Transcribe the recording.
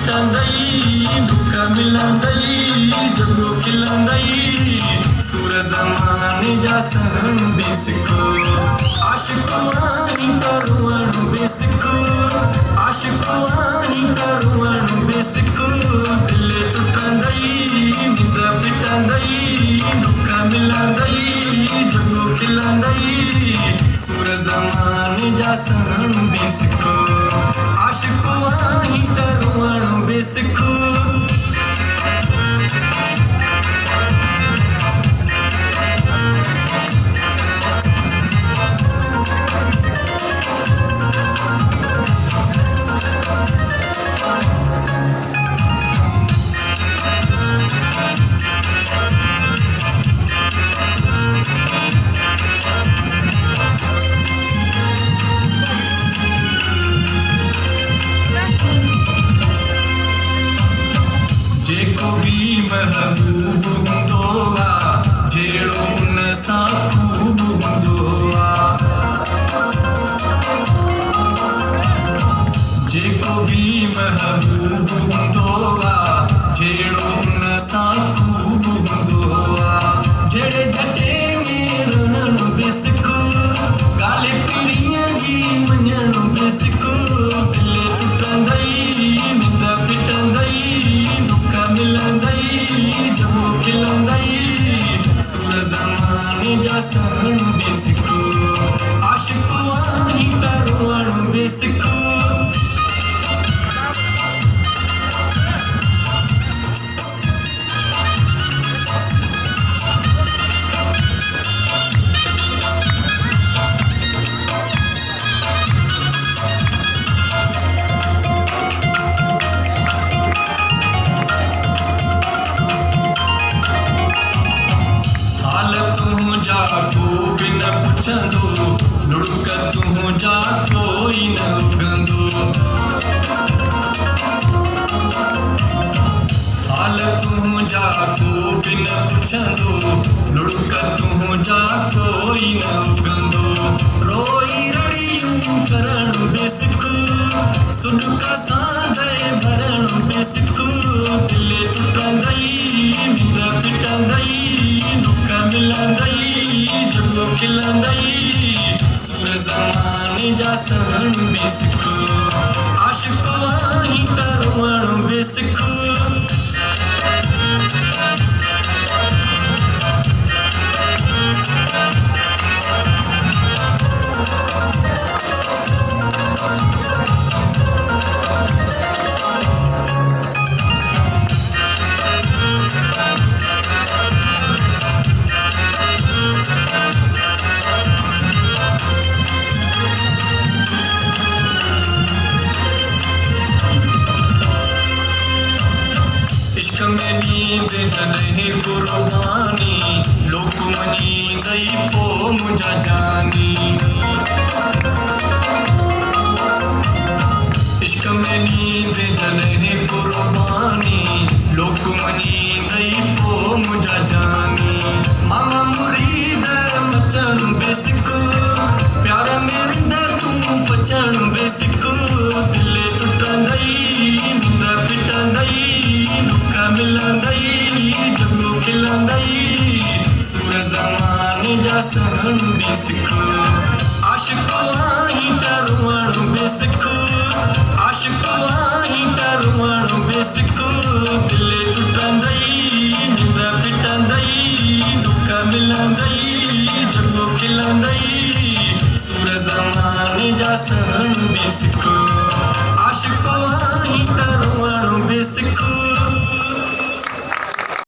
पिटंदई दुख मिलंदई जगो खिलंदई सुर ज़माने जा संदी सिखो आशिक़ो आहीं तरुण बेसिखो आशिक़ो आहीं तरुण बेसिखो दिल टुटंदई निंद पिटंदई दुख मिलंदई जगो खिलंदई सुर ज़माने जा संदी सिखो आशिक़ो आहीं तरुण बेसिखो जेको भी महबूब हूंदो आ जहिड़ो उन सां खूब हूंदो आ जेको भी महबूब हूंदो आ जहिड़ो उन सां खूब हूंदो आ जहिड़े झटे में रहण बेसिखो ॻाल्हि पीढ़ीअ जी मञण बेसिखो दिल टुटंदई निंद पिटंदई दुख मिलंदई जगो खिलंदई सुर ज़माने जा संदी सिखो आशिक़ो आहीं तरुण बेसिखो को बिन पुछंदो लुढ़क तूं जा कोई न उगंदो हाल तूं जा को बिन पुछंदो लुढ़क तूं जा कोई न उगंदो रोई रड़ियूं करण बेसिखो सुॾुक सां दए भरण बेसिखो दिल टुटंदई निंद पिटंदई दुख मिलंदई जगो खिलंदई सुर ज़माने जा संदी सिखो आशिक़ो आहीं तरुण बेसिखो में नींद जॾहिं कुर्बानी लोक मञींदई पोइ मुंहिंजा जानी इश्क में नींद जॾहिं कुर्बानी लोक मञींदई पोइ मुंहिंजा जानी मामा मुरीद मचण बेसिखो प्यार में रिंद तूं पचण बेसिखो दिल टुटंदई निंद पिटंदई दुख मिलंदई जगो खिलंदई सुर ज़माने जा संदी सिखो आशिक़ो आहीं तरुण बेसिखो आशिक़ो आहीं तरुण बेसिखो दिल टुटंदई निंद पिटंदई दुख मिलंदई जगो खिलंदई सुर ज़माने जा संदी सिखो आशिक़ो आहीं तरुण बेसिखो